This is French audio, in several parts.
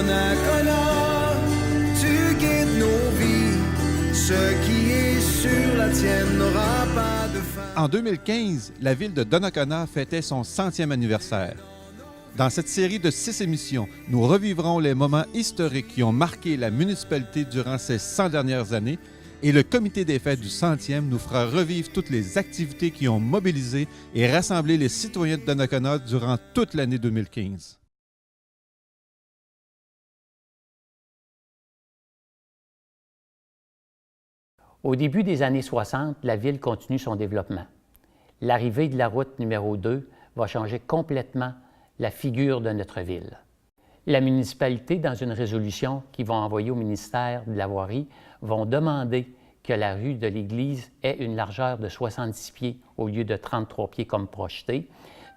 Donnacona, tu guides nos vies. Ce qui est sur la tienne n'aura pas de fin. En 2015, la ville de Donnacona fêtait son 100e anniversaire. Dans cette série de 6 émissions, nous revivrons les moments historiques qui ont marqué la municipalité durant ces 100 dernières années et le comité des fêtes du 100e nous fera revivre toutes les activités qui ont mobilisé et rassemblé les citoyens de Donnacona durant toute l'année 2015. Au début des années 60, la ville continue son développement. L'arrivée de la route numéro 2 va changer complètement la figure de notre ville. La municipalité, dans une résolution qu'ils vont envoyer au ministère de la Voirie, vont demander que la rue de l'Église ait une largeur de 66 pieds au lieu de 33 pieds comme projeté,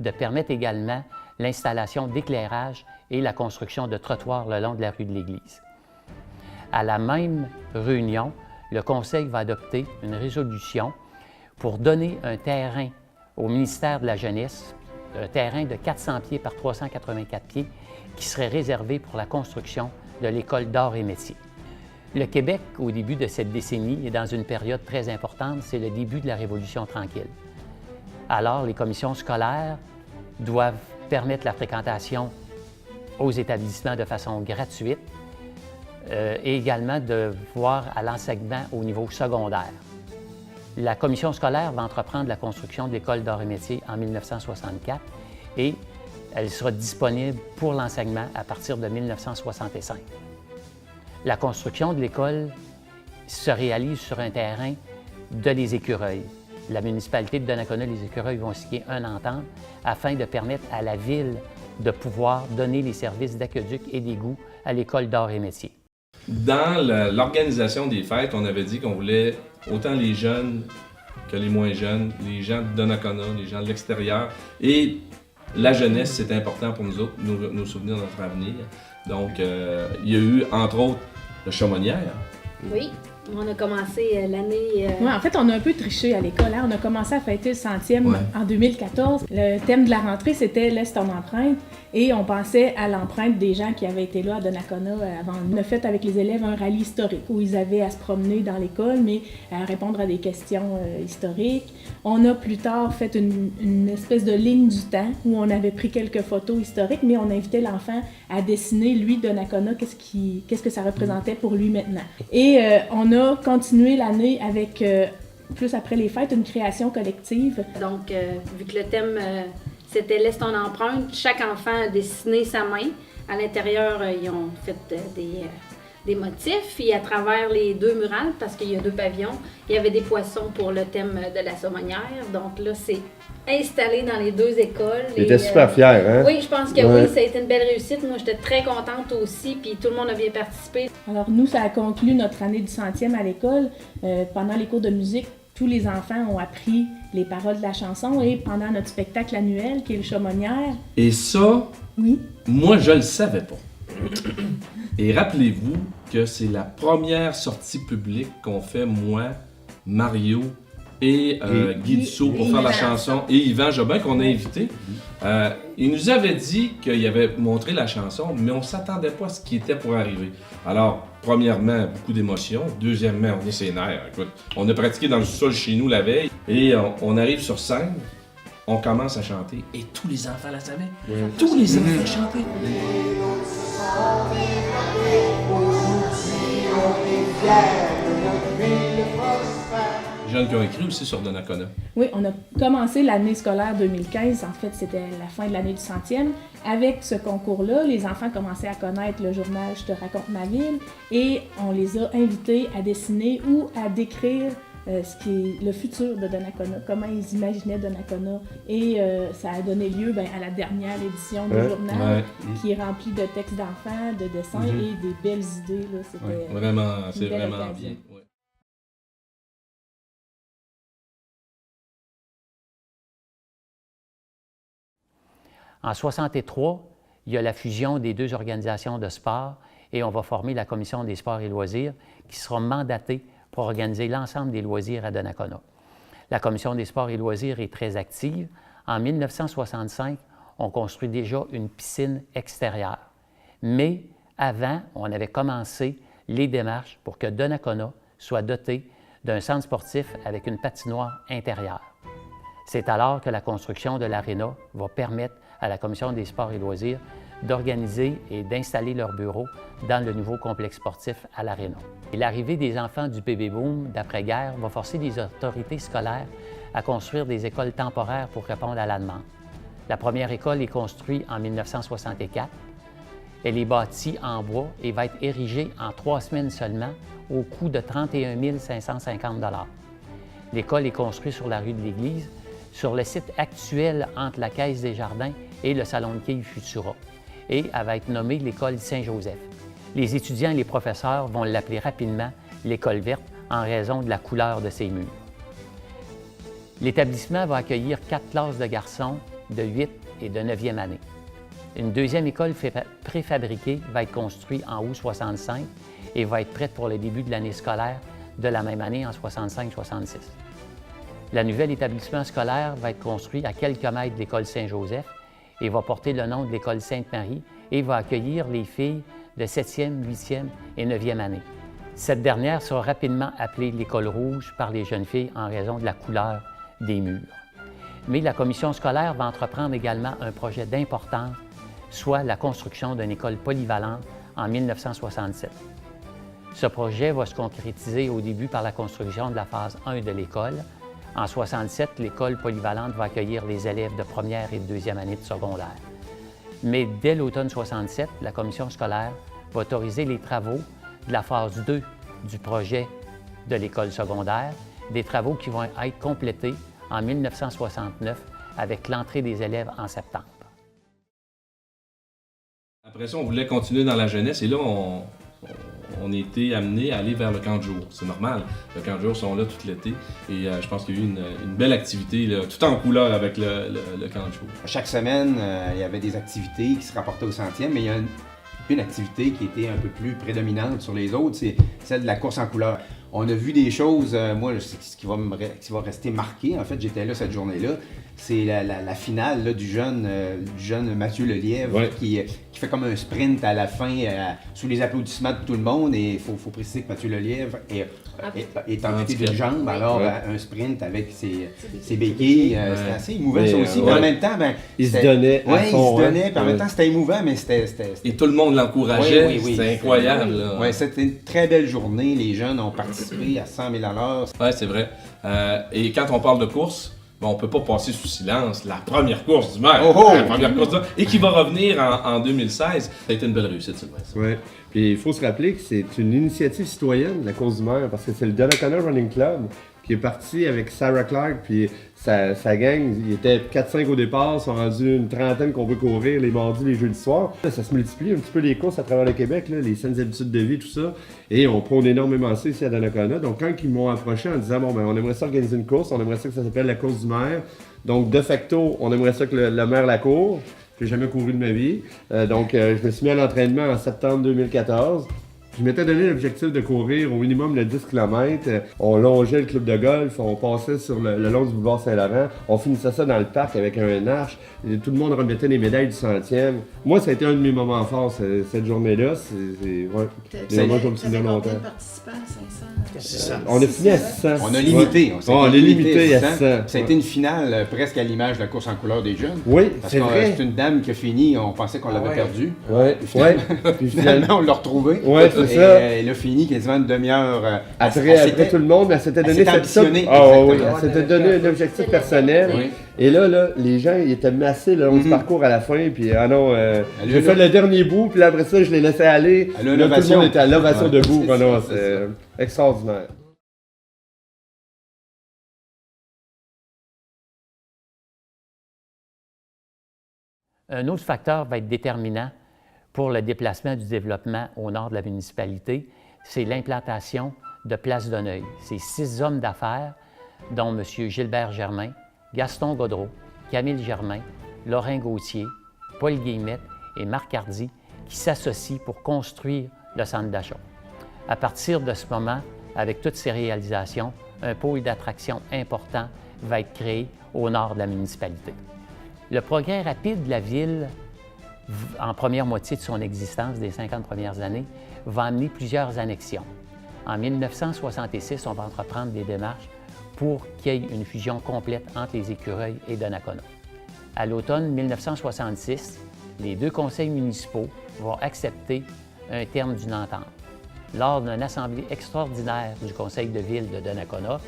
de permettre également l'installation d'éclairage et la construction de trottoirs le long de la rue de l'Église. À la même réunion, le Conseil va adopter une résolution pour donner un terrain au ministère de la Jeunesse, un terrain de 400 pieds par 384 pieds qui serait réservé pour la construction de l'École d'art et métiers. Le Québec, au début de cette décennie, est dans une période très importante, c'est le début de la Révolution tranquille. Alors, les commissions scolaires doivent permettre la fréquentation aux établissements de façon gratuite, et également de voir à l'enseignement au niveau secondaire. La commission scolaire va entreprendre la construction de l'École d'art et métiers en 1964 et elle sera disponible pour l'enseignement à partir de 1965. La construction de l'école se réalise sur un terrain de Les Écureuils. La municipalité de Donnacona, Les Écureuils vont signer une entente afin de permettre à la ville de pouvoir donner les services d'aqueduc et d'égouts à l'École d'art et métiers. Dans l'organisation des fêtes, on avait dit qu'on voulait autant les jeunes que les moins jeunes, les gens de Donnacona, les gens de l'extérieur. Et la jeunesse, c'est important pour nous autres, nos souvenirs de notre avenir. Donc, il y a eu, entre autres, le Chaumonière. Oui, on a commencé l'année... Oui, en fait, on a un peu triché à l'école. Hein? On a commencé à fêter le 100e en 2014. Le thème de la rentrée, c'était « Laisse ton empreinte ». Et on pensait à l'empreinte des gens qui avaient été là à Donnacona avant. On a fait avec les élèves un rallye historique où ils avaient à se promener dans l'école, mais à répondre à des questions historiques. On a plus tard fait une espèce de ligne du temps où on avait pris quelques photos historiques, mais on invitait l'enfant à dessiner, lui, Donnacona, qu'est-ce que ça représentait pour lui maintenant. Et on a continué l'année avec, plus après les fêtes, une création collective. Donc, vu que le thème... c'était « Laisse ton empreinte », chaque enfant a dessiné sa main. À l'intérieur, ils ont fait des motifs. Et à travers les 2 murales, parce qu'il y a 2 pavillons, il y avait des poissons pour le thème de la saumonière. Donc là, c'est installé dans les 2 écoles. Il était super fier, hein? Oui, je pense que oui, ça a été une belle réussite. Moi, j'étais très contente aussi, puis tout le monde a bien participé. Alors nous, ça a conclu notre année du 100e à l'école. Pendant les cours de musique, tous les enfants ont appris les paroles de la chanson et pendant notre spectacle annuel, qui est le Chaumonière. Et ça, oui, moi, je le savais pas. Et rappelez-vous que c'est la première sortie publique qu'on fait, moi, Mario et Guy Dussault pour faire la chanson, et Yvan Jobin qu'on a invité. Il nous avait dit qu'il avait montré la chanson, mais on ne s'attendait pas à ce qui était pour arriver. Alors, premièrement, beaucoup d'émotions. Deuxièmement, on est ses nerfs. Écoute, on a pratiqué dans le sol chez nous la veille, et on arrive sur scène, on commence à chanter, et tous les enfants la savaient. Tous les enfants chantaient. Jeunes qui ont écrit aussi sur Donnacona. Oui, on a commencé l'année scolaire 2015, en fait c'était la fin de l'année du 100e. Avec ce concours-là, les enfants commençaient à connaître le journal « Je te raconte ma ville » et on les a invités à dessiner ou à décrire ce qui est le futur de Donnacona, comment ils imaginaient Donnacona. Et ça a donné lieu à la dernière édition du journal qui est remplie de textes d'enfants, de dessins et des belles idées. Là. C'était vraiment, c'est vraiment bien. Ouais. En 1963, il y a la fusion des 2 organisations de sport et on va former la Commission des sports et loisirs qui sera mandatée pour organiser l'ensemble des loisirs à Donnacona. La Commission des sports et loisirs est très active. En 1965, on construit déjà une piscine extérieure. Mais Avant, on avait commencé les démarches pour que Donnacona soit doté d'un centre sportif avec une patinoire intérieure. C'est alors que la construction de l'aréna va permettre à la Commission des sports et loisirs d'organiser et d'installer leurs bureaux dans le nouveau complexe sportif à l'aréna. L'arrivée des enfants du baby-boom d'après-guerre va forcer les autorités scolaires à construire des écoles temporaires pour répondre à la demande. La première école est construite en 1964. Elle est bâtie en bois et va être érigée en 3 semaines seulement au coût de 31 550 $. L'école est construite sur la rue de l'Église, sur le site actuel entre la Caisse des Jardins et le Salon de quilles Futura. Et elle va être nommée l'École Saint-Joseph. Les étudiants et les professeurs vont l'appeler rapidement l'École verte en raison de la couleur de ses murs. L'établissement va accueillir 4 classes de garçons de 8 et de 9e année. Une deuxième école préfabriquée va être construite en août 65 et va être prête pour le début de l'année scolaire de la même année en 65-66. Le nouvel établissement scolaire va être construit à quelques mètres de l'École Saint-Joseph et va porter le nom de l'École Sainte-Marie et va accueillir les filles de 7e, 8e et 9e année. Cette dernière sera rapidement appelée l'École rouge par les jeunes filles en raison de la couleur des murs. Mais la commission scolaire va entreprendre également un projet d'importance, soit la construction d'une école polyvalente en 1967. Ce projet va se concrétiser au début par la construction de la phase 1 de l'école. En 1967, l'école polyvalente va accueillir les élèves de première et de deuxième année de secondaire. Mais dès l'automne 1967, la commission scolaire va autoriser les travaux de la phase 2 du projet de l'école secondaire, des travaux qui vont être complétés en 1969 avec l'entrée des élèves en septembre. Après ça, on voulait continuer dans la jeunesse et là, on a été amené à aller vers le camp de jour. C'est normal, le camp de jour sont là tout l'été et je pense qu'il y a eu une belle activité, là, tout en couleur avec le camp de jour. Chaque semaine, il y avait des activités qui se rapportaient au 100e, mais il y a une activité qui était un peu plus prédominante sur les autres, c'est celle de la course en couleur. On a vu des choses, moi, ce qui va rester marqué, en fait, j'étais là cette journée-là, c'est la finale là, du jeune Mathieu Lelièvre qui fait comme un sprint à la fin sous les applaudissements de tout le monde. Et il faut préciser que Mathieu Lelièvre est amputé d'une jambe, alors un sprint avec ses béquilles, c'était assez émouvant ça aussi. Mais en même temps, il se donnait à fond. Puis en même temps, c'était émouvant, mais c'était... Et tout le monde l'encourageait, c'était incroyable. Oui, c'était une très belle journée, les jeunes ont participé à 100 000 $. Oui, c'est vrai. Et quand on parle de course, on ne peut pas passer sous silence la première course du maire. La première course et qui va revenir en 2016. Ça a été une belle réussite, Sylvestre. Oui. Puis il faut se rappeler que c'est une initiative citoyenne, la course du maire, parce que c'est le Donnacona Running Club qui est parti avec Sarah Clark, puis sa gang, il était 4-5 au départ, ils sont rendus une trentaine qu'on veut courir les mardis, les jeudis soirs. Ça se multiplie un petit peu les courses à travers le Québec, là, les saines habitudes de vie, tout ça. Et on prône énormément ça ici à Donnacona. Donc quand ils m'ont approché en disant, bon, ben, on aimerait ça organiser une course, on aimerait ça que ça s'appelle la course du maire. Donc de facto, on aimerait ça que le maire la court. J'ai jamais couru de ma vie. Donc je me suis mis à l'entraînement en septembre 2014. Je m'étais donné l'objectif de courir au minimum le 10 km. On longeait le club de golf, on passait sur le long du boulevard Saint-Laurent. On finissait ça dans le parc avec un arche. Et tout le monde remettait les médailles du 100e. Moi, ça a été un de mes moments forts, cette journée-là. Des moments que je me souviens longtemps. On a fini à 600. On a limité. On a limité à 600. Ça a été une finale presque à l'image de la course en couleur des jeunes. Oui, c'est vrai. C'est une dame qui a fini, on pensait qu'on l'avait perdue. Oui, puis finalement, on l'a retrouvée. Oui, c'est ça. Elle a fini quasiment une demi-heure. Après tout le monde, elle s'était donné elle s'était donné un objectif personnel. Oui. Et là, les gens, ils étaient massés le long du parcours à la fin. Puis, j'ai fait le dernier bout, puis après ça, je les laissais aller. Là, tout le monde était à l'ovation debout. C'est extraordinaire. Un autre facteur va être déterminant pour le déplacement du développement au nord de la municipalité, c'est l'implantation de Place Donneuil. C'est 6 hommes d'affaires, dont M. Gilbert Germain, Gaston Gaudreau, Camille Germain, Laurent Gauthier, Paul Guillemette et Marc Hardy, qui s'associent pour construire le centre d'achat. À partir de ce moment, avec toutes ces réalisations, un pôle d'attraction important va être créé au nord de la municipalité. Le progrès rapide de la ville en première moitié de son existence, des 50 premières années, va amener plusieurs annexions. En 1966, on va entreprendre des démarches pour qu'il y ait une fusion complète entre les écureuils et Donnacona. À l'automne 1966, les deux conseils municipaux vont accepter un terme d'une entente. Lors d'une assemblée extraordinaire du conseil de ville de Donnacona,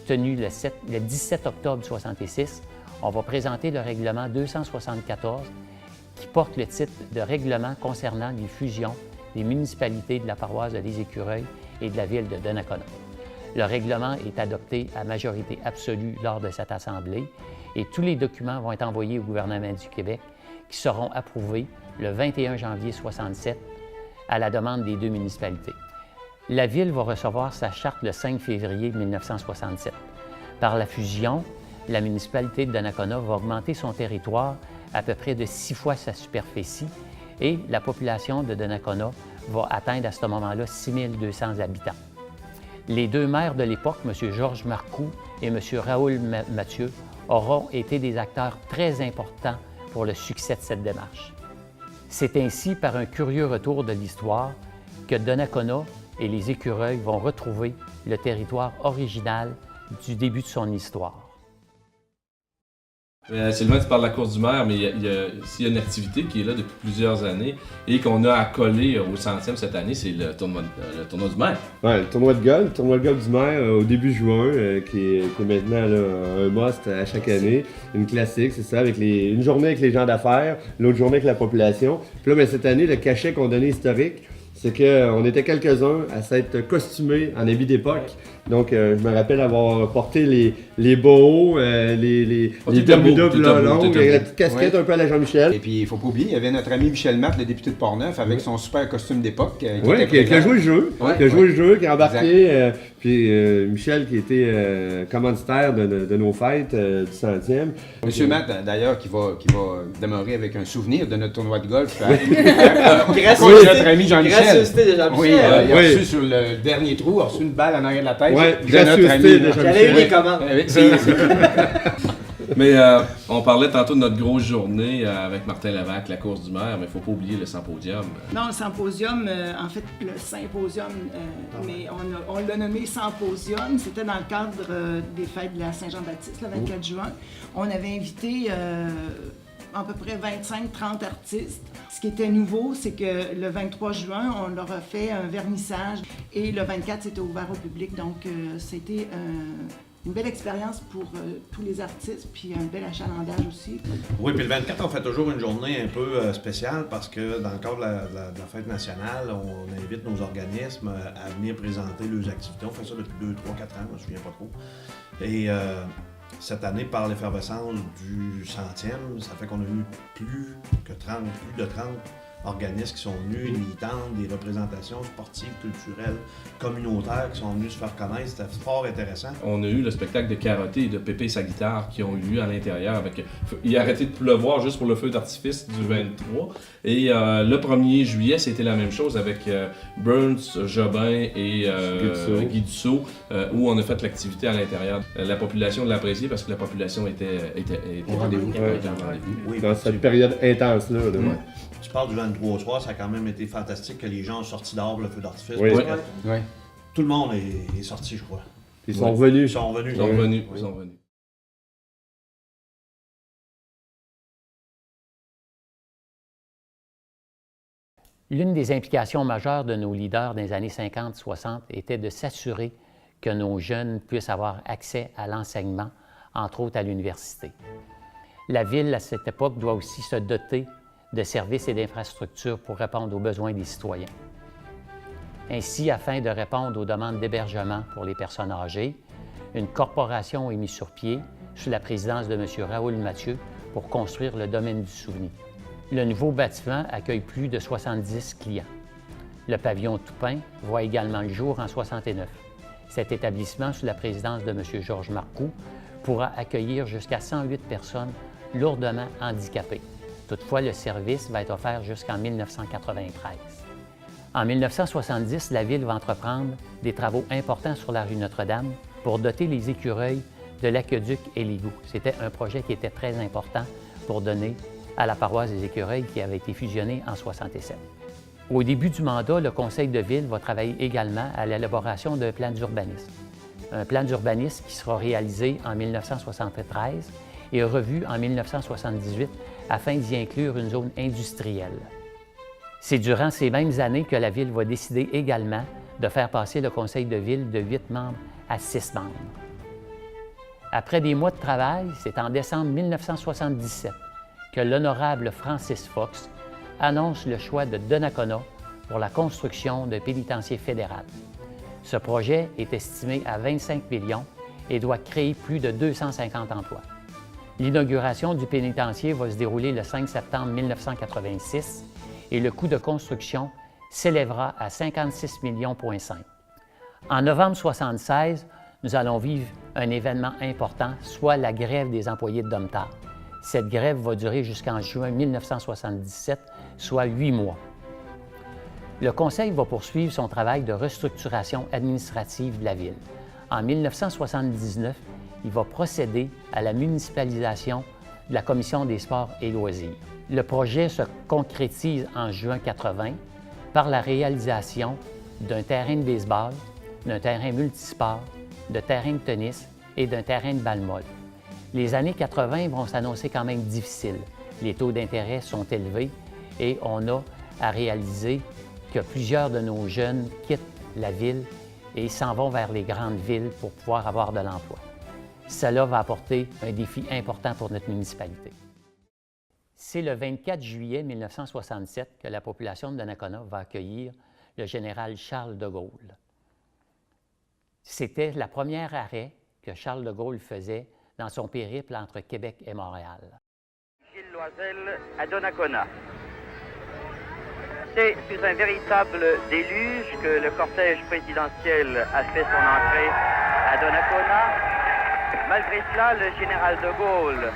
tenue le 17 octobre 1966, on va présenter le règlement 274 qui porte le titre de règlement concernant les fusions des municipalités de la paroisse de Les Écureuils et de la ville de Donnacona. Le règlement est adopté à majorité absolue lors de cette assemblée et tous les documents vont être envoyés au gouvernement du Québec qui seront approuvés le 21 janvier 1967 à la demande des deux municipalités. La ville va recevoir sa charte le 5 février 1967. Par la fusion, la municipalité de Donnacona va augmenter son territoire à peu près de 6 fois sa superficie et la population de Donnacona va atteindre à ce moment-là 6200 habitants. Les deux maires de l'époque, M. Georges Marcoux et M. Raoul Mathieu, auront été des acteurs très importants pour le succès de cette démarche. C'est ainsi, par un curieux retour de l'histoire, que Donnacona et les Écureuils vont retrouver le territoire original du début de son histoire. Sylvain, tu parles de la course du maire, mais il y a une activité qui est là depuis plusieurs années et qu'on a accolé au 100e cette année, c'est le tournoi du maire. Ouais, le tournoi de golf du maire au début juin, qui est maintenant là, un must à chaque année. Une classique, c'est ça, avec une journée avec les gens d'affaires, l'autre journée avec la population. Puis là, cette année, le cachet qu'on donnait historique, c'est qu'on était quelques-uns à s'être costumés en habits d'époque. Donc, je me rappelle avoir porté les bohos, les bermudas longues, la petite casquette un peu à la Jean-Michel. Et puis, il ne faut pas oublier, il y avait notre ami Michel Matt, le député de Portneuf, avec son super costume d'époque. Qui a joué le jeu, qui a embarqué. Puis Michel, qui était commanditaire de nos fêtes du 100e. Monsieur Matt, d'ailleurs, qui va demeurer avec un souvenir de notre tournoi de golf. Grâce à notre ami Jean-Michel. Gracieuseté de Jean-Michel. Oui, il a reçu sur le dernier trou, reçu une balle en arrière de la tête. Oui, gracieuseté de Jean-Michel. J'avais eu les commandes. Mais on parlait tantôt de notre grosse journée avec Martin Lévesque, la course du maire, mais il ne faut pas oublier le symposium. Non, le symposium, en fait, le symposium, mais on l'a nommé symposium. C'était dans le cadre des fêtes de la Saint-Jean-Baptiste, le 24 juin. On avait invité à peu près 25-30 artistes. Ce qui était nouveau, c'est que le 23 juin, on leur a fait un vernissage et le 24, c'était ouvert au public. Donc, c'était une belle expérience pour tous les artistes, puis un bel achalandage aussi. Oui, puis le 24, on fait toujours une journée un peu spéciale parce que dans le cadre de la fête nationale, on invite nos organismes à venir présenter leurs activités. On fait ça depuis 2, 3, 4 ans, je ne me souviens pas trop. Et cette année, par l'effervescence du 100e, ça fait qu'on a eu plus de 30 organismes qui sont venus, des militantes, des représentations sportives, culturelles, communautaires qui sont venus se faire connaître. C'était fort intéressant. On a eu le spectacle de Karaté et de Pépé sa guitare qui ont eu lieu à l'intérieur. Il a arrêté de pleuvoir juste pour le feu d'artifice du 23. Et le 1er juillet, c'était la même chose avec Burns, Jobin et Guy Dussault, où on a fait l'activité à l'intérieur. La population l'a apprécié parce que la population était au rendez-vous. Oui, dans cette période intense-là. Ouais. Tu parles du 23 au soir, ça a quand même été fantastique que les gens ont sorti dehors le feu d'artifice. Oui. Tout le monde est sorti, je crois. Ils sont revenus. Ils sont revenus. Ils sont revenus. L'une des implications majeures de nos leaders dans les années 50-60 était de s'assurer que nos jeunes puissent avoir accès à l'enseignement, entre autres à l'université. La Ville, à cette époque, doit aussi se doter de services et d'infrastructures pour répondre aux besoins des citoyens. Ainsi, afin de répondre aux demandes d'hébergement pour les personnes âgées, une corporation est mise sur pied sous la présidence de M. Raoul Mathieu pour construire le domaine du souvenir. Le nouveau bâtiment accueille plus de 70 clients. Le pavillon Toupin voit également le jour en 1969. Cet établissement, sous la présidence de M. Georges Marcoux, pourra accueillir jusqu'à 108 personnes lourdement handicapées. Toutefois, le service va être offert jusqu'en 1993. En 1970, la Ville va entreprendre des travaux importants sur la rue Notre-Dame pour doter les écureuils de l'aqueduc et l'égout. C'était un projet qui était très important pour donner à la paroisse des Écureuils qui avait été fusionnée en 1967. Au début du mandat, le Conseil de ville va travailler également à l'élaboration d'un plan d'urbanisme. Un plan d'urbanisme qui sera réalisé en 1973 et revu en 1978 afin d'y inclure une zone industrielle. C'est durant ces mêmes années que la Ville va décider également de faire passer le Conseil de ville de 8 membres à 6 membres. Après des mois de travail, c'est en décembre 1977 que l'honorable Francis Fox annonce le choix de Donnacona pour la construction d'un pénitencier fédéral. Ce projet est estimé à 25 millions et doit créer plus de 250 emplois. L'inauguration du pénitencier va se dérouler le 5 septembre 1986 et le coût de construction s'élèvera à 56,5 millions. En novembre 1976, nous allons vivre un événement important, soit la grève des employés de Domtar. Cette grève va durer jusqu'en juin 1977, soit 8 mois. Le Conseil va poursuivre son travail de restructuration administrative de la Ville. En 1979, il va procéder à la municipalisation de la Commission des sports et loisirs. Le projet se concrétise en juin 80 par la réalisation d'un terrain de baseball, d'un terrain multisport, de terrain de tennis et d'un terrain de balle molle. Les années 80 vont s'annoncer quand même difficiles. Les taux d'intérêt sont élevés et on a à réaliser que plusieurs de nos jeunes quittent la ville et s'en vont vers les grandes villes pour pouvoir avoir de l'emploi. Cela va apporter un défi important pour notre municipalité. C'est le 24 juillet 1967 que la population de Donnacona va accueillir le général Charles de Gaulle. C'était la première arrêt que Charles de Gaulle faisait dans son périple entre Québec et Montréal. Gilles Loisel à Donnacona. C'est sous un véritable déluge que le cortège présidentiel a fait son entrée à Donnacona. Malgré cela, le général de Gaulle,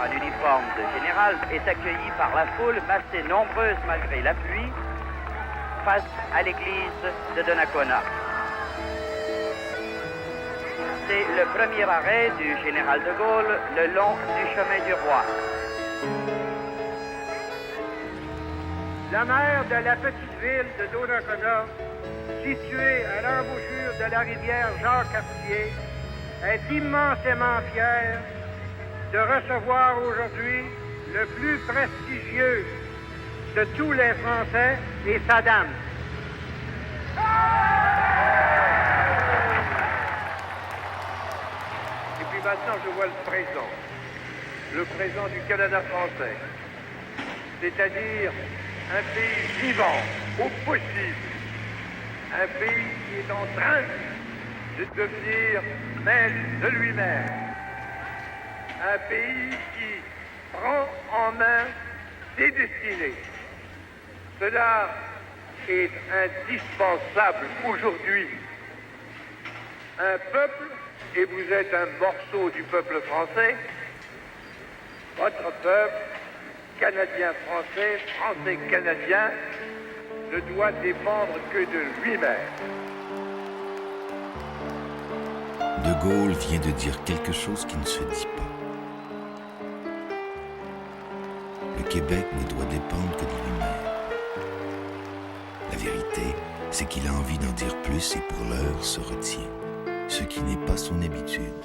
en uniforme de général, est accueilli par la foule, massée nombreuse malgré la pluie, face à l'église de Donnacona. C'est le premier arrêt du général de Gaulle le long du chemin du roi. La maire de la petite ville de Donnacona, située à l'embouchure de la rivière Jacques-Cartier, est immensément fière de recevoir aujourd'hui le plus prestigieux de tous les Français et sa dame. Et puis maintenant, je vois le présent du Canada français, c'est-à-dire un pays vivant au possible, un pays qui est en train de devenir maître de lui-même, un pays qui prend en main ses destinées. Cela est indispensable aujourd'hui. Un peuple, et vous êtes un morceau du peuple français, votre peuple, Canadien-Français, Français-Canadien, ne doit dépendre que de lui-même. De Gaulle vient de dire quelque chose qui ne se dit pas. Le Québec ne doit dépendre que de lui-même. La vérité, c'est qu'il a envie d'en dire plus et pour l'heure se retient, ce qui n'est pas son habitude.